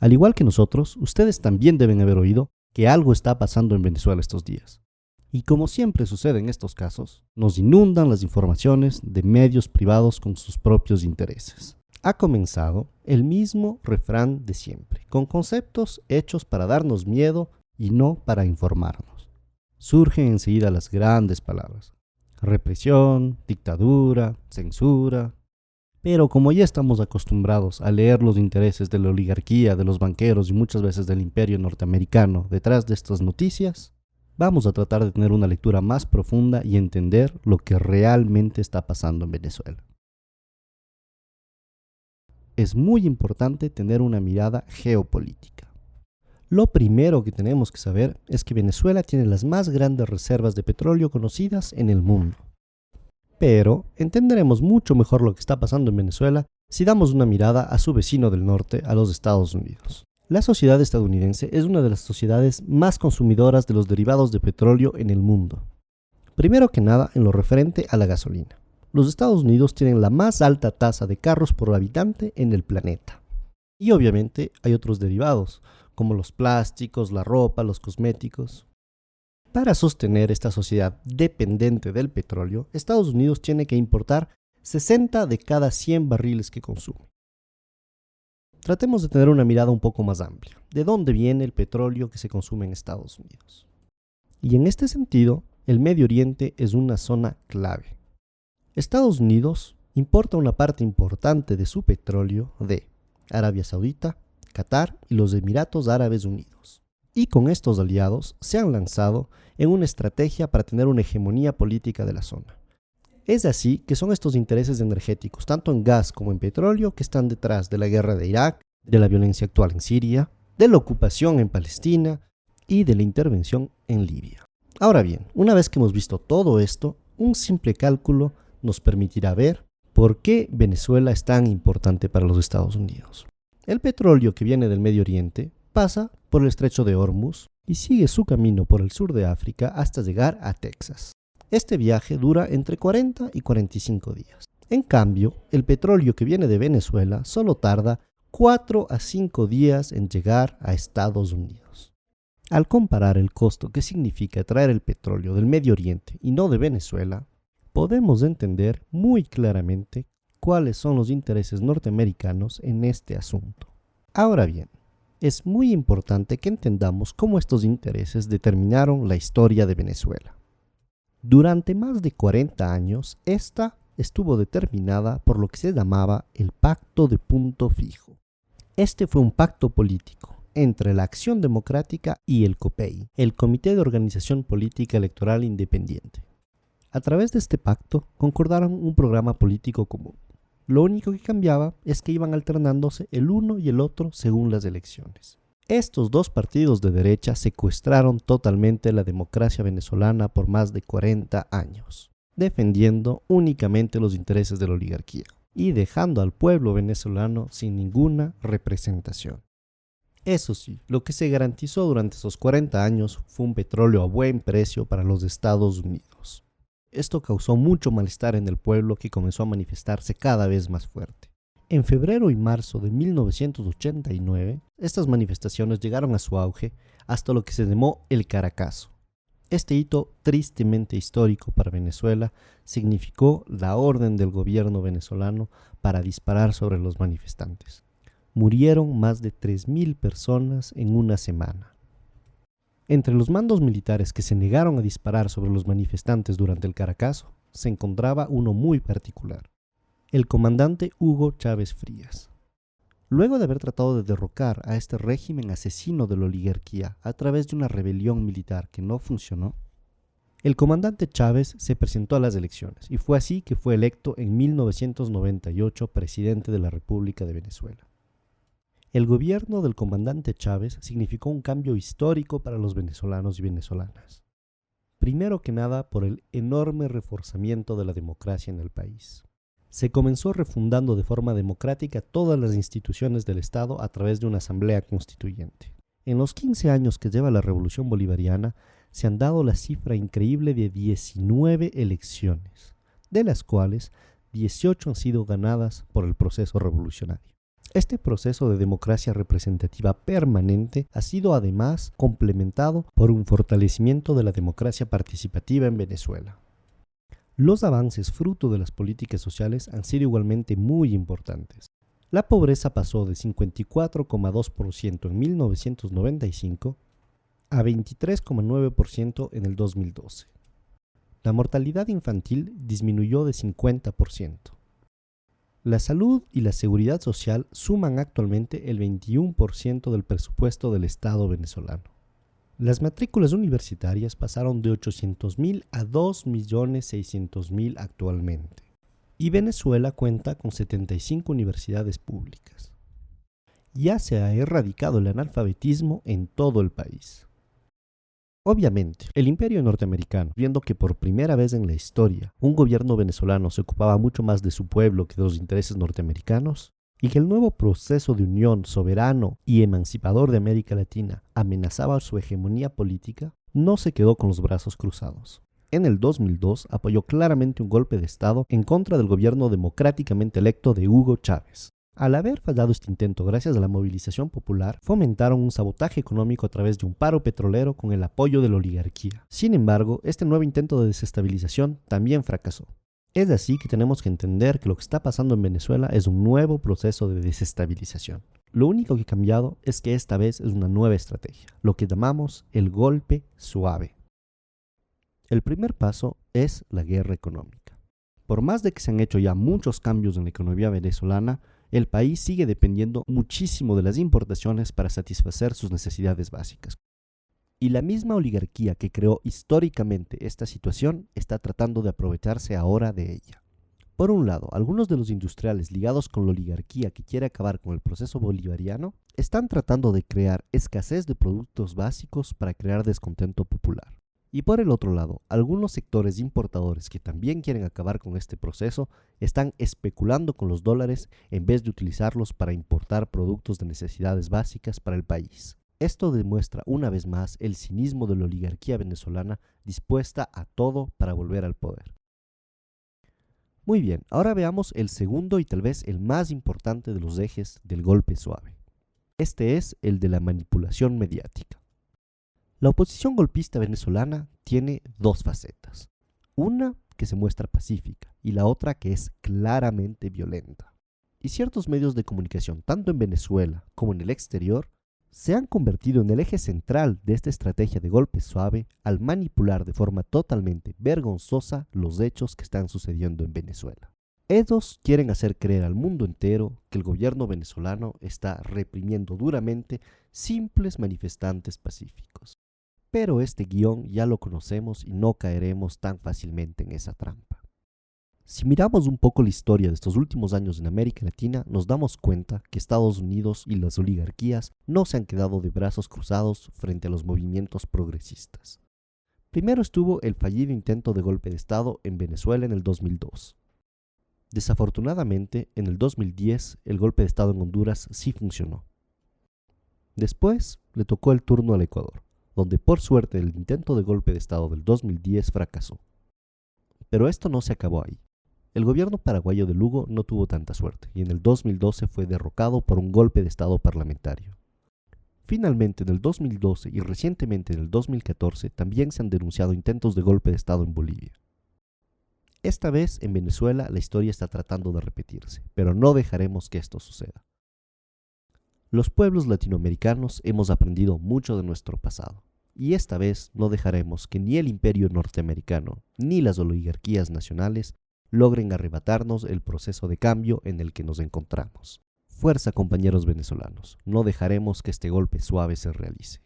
Al igual que nosotros, ustedes también deben haber oído que algo está pasando en Venezuela estos días. Y como siempre sucede en estos casos, nos inundan las informaciones de medios privados con sus propios intereses. Ha comenzado el mismo refrán de siempre, con conceptos hechos para darnos miedo y no para informarnos. Surgen enseguida las grandes palabras: represión, dictadura, censura. Pero como ya estamos acostumbrados a leer los intereses de la oligarquía, de los banqueros y muchas veces del imperio norteamericano detrás de estas noticias, vamos a tratar de tener una lectura más profunda y entender lo que realmente está pasando en Venezuela. Es muy importante tener una mirada geopolítica. Lo primero que tenemos que saber es que Venezuela tiene las más grandes reservas de petróleo conocidas en el mundo. Pero entenderemos mucho mejor lo que está pasando en Venezuela si damos una mirada a su vecino del norte, a los Estados Unidos. La sociedad estadounidense es una de las sociedades más consumidoras de los derivados de petróleo en el mundo. Primero que nada, en lo referente a la gasolina. Los Estados Unidos tienen la más alta tasa de carros por habitante en el planeta. Y obviamente hay otros derivados, como los plásticos, la ropa, los cosméticos. Para sostener esta sociedad dependiente del petróleo, Estados Unidos tiene que importar 60 de cada 100 barriles que consume. Tratemos de tener una mirada un poco más amplia. ¿De dónde viene el petróleo que se consume en Estados Unidos? Y en este sentido, el Medio Oriente es una zona clave. Estados Unidos importa una parte importante de su petróleo de Arabia Saudita, Qatar y los Emiratos Árabes Unidos. Y con estos aliados se han lanzado en una estrategia para tener una hegemonía política de la zona. Es así que son estos intereses energéticos, tanto en gas como en petróleo, que están detrás de la guerra de Irak, de la violencia actual en Siria, de la ocupación en Palestina y de la intervención en Libia. Ahora bien, una vez que hemos visto todo esto, un simple cálculo nos permitirá ver por qué Venezuela es tan importante para los Estados Unidos. El petróleo que viene del Medio Oriente pasa por el estrecho de Hormuz y sigue su camino por el sur de África hasta llegar a Texas. Este viaje dura entre 40 y 45 días. En cambio, el petróleo que viene de Venezuela solo tarda 4 a 5 días en llegar a Estados Unidos. Al comparar el costo que significa traer el petróleo del Medio Oriente y no de Venezuela, podemos entender muy claramente cuáles son los intereses norteamericanos en este asunto. Ahora bien, es muy importante que entendamos cómo estos intereses determinaron la historia de Venezuela. Durante más de 40 años, esta estuvo determinada por lo que se llamaba el Pacto de Punto Fijo. Este fue un pacto político entre la Acción Democrática y el COPEI, el Comité de Organización Política Electoral Independiente. A través de este pacto concordaron un programa político común. Lo único que cambiaba es que iban alternándose el uno y el otro según las elecciones. Estos dos partidos de derecha secuestraron totalmente la democracia venezolana por más de 40 años, defendiendo únicamente los intereses de la oligarquía y dejando al pueblo venezolano sin ninguna representación. Eso sí, lo que se garantizó durante esos 40 años fue un petróleo a buen precio para los Estados Unidos. Esto causó mucho malestar en el pueblo, que comenzó a manifestarse cada vez más fuerte. En febrero y marzo de 1989, estas manifestaciones llegaron a su auge hasta lo que se llamó el Caracazo. Este hito tristemente histórico para Venezuela significó la orden del gobierno venezolano para disparar sobre los manifestantes. Murieron más de 3.000 personas en una semana. Entre los mandos militares que se negaron a disparar sobre los manifestantes durante el Caracazo, se encontraba uno muy particular: el comandante Hugo Chávez Frías. Luego de haber tratado de derrocar a este régimen asesino de la oligarquía a través de una rebelión militar que no funcionó, el comandante Chávez se presentó a las elecciones y fue así que fue electo en 1998 presidente de la República de Venezuela. El gobierno del comandante Chávez significó un cambio histórico para los venezolanos y venezolanas. Primero que nada, por el enorme reforzamiento de la democracia en el país. Se comenzó refundando de forma democrática todas las instituciones del Estado a través de una asamblea constituyente. En los 15 años que lleva la Revolución Bolivariana, se han dado la cifra increíble de 19 elecciones, de las cuales 18 han sido ganadas por el proceso revolucionario. Este proceso de democracia representativa permanente ha sido además complementado por un fortalecimiento de la democracia participativa en Venezuela. Los avances fruto de las políticas sociales han sido igualmente muy importantes. La pobreza pasó de 54,2% en 1995 a 23,9% en el 2012. La mortalidad infantil disminuyó de 50%. La salud y la seguridad social suman actualmente el 21% del presupuesto del Estado venezolano. Las matrículas universitarias pasaron de 800.000 a 2.600.000 actualmente. Y Venezuela cuenta con 75 universidades públicas. Ya se ha erradicado el analfabetismo en todo el país. Obviamente, el imperio norteamericano, viendo que por primera vez en la historia un gobierno venezolano se ocupaba mucho más de su pueblo que de los intereses norteamericanos, y que el nuevo proceso de unión soberano y emancipador de América Latina amenazaba su hegemonía política, no se quedó con los brazos cruzados. En el 2002 apoyó claramente un golpe de Estado en contra del gobierno democráticamente electo de Hugo Chávez. Al haber fallado este intento gracias a la movilización popular, fomentaron un sabotaje económico a través de un paro petrolero con el apoyo de la oligarquía. Sin embargo, este nuevo intento de desestabilización también fracasó. Es así que tenemos que entender que lo que está pasando en Venezuela es un nuevo proceso de desestabilización. Lo único que ha cambiado es que esta vez es una nueva estrategia, lo que llamamos el golpe suave. El primer paso es la guerra económica. Por más de que se han hecho ya muchos cambios en la economía venezolana, el país sigue dependiendo muchísimo de las importaciones para satisfacer sus necesidades básicas. Y la misma oligarquía que creó históricamente esta situación está tratando de aprovecharse ahora de ella. Por un lado, algunos de los industriales ligados con la oligarquía que quiere acabar con el proceso bolivariano están tratando de crear escasez de productos básicos para crear descontento popular. Y por el otro lado, algunos sectores importadores que también quieren acabar con este proceso están especulando con los dólares en vez de utilizarlos para importar productos de necesidades básicas para el país. Esto demuestra una vez más el cinismo de la oligarquía venezolana dispuesta a todo para volver al poder. Muy bien, ahora veamos el segundo y tal vez el más importante de los ejes del golpe suave. Este es el de la manipulación mediática. La oposición golpista venezolana tiene dos facetas. Una que se muestra pacífica y la otra que es claramente violenta. Y ciertos medios de comunicación, tanto en Venezuela como en el exterior, se han convertido en el eje central de esta estrategia de golpe suave al manipular de forma totalmente vergonzosa los hechos que están sucediendo en Venezuela. Ellos quieren hacer creer al mundo entero que el gobierno venezolano está reprimiendo duramente simples manifestantes pacíficos. Pero este guión ya lo conocemos y no caeremos tan fácilmente en esa trampa. Si miramos un poco la historia de estos últimos años en América Latina, nos damos cuenta que Estados Unidos y las oligarquías no se han quedado de brazos cruzados frente a los movimientos progresistas. Primero estuvo el fallido intento de golpe de Estado en Venezuela en el 2002. Desafortunadamente, en el 2010 el golpe de Estado en Honduras sí funcionó. Después le tocó el turno al Ecuador, donde por suerte el intento de golpe de Estado del 2010 fracasó. Pero esto no se acabó ahí. El gobierno paraguayo de Lugo no tuvo tanta suerte y en el 2012 fue derrocado por un golpe de Estado parlamentario. Finalmente, en el 2012 y recientemente en el 2014 también se han denunciado intentos de golpe de Estado en Bolivia. Esta vez en Venezuela la historia está tratando de repetirse, pero no dejaremos que esto suceda. Los pueblos latinoamericanos hemos aprendido mucho de nuestro pasado, y esta vez no dejaremos que ni el imperio norteamericano ni las oligarquías nacionales logren arrebatarnos el proceso de cambio en el que nos encontramos. Fuerza, compañeros venezolanos, no dejaremos que este golpe suave se realice.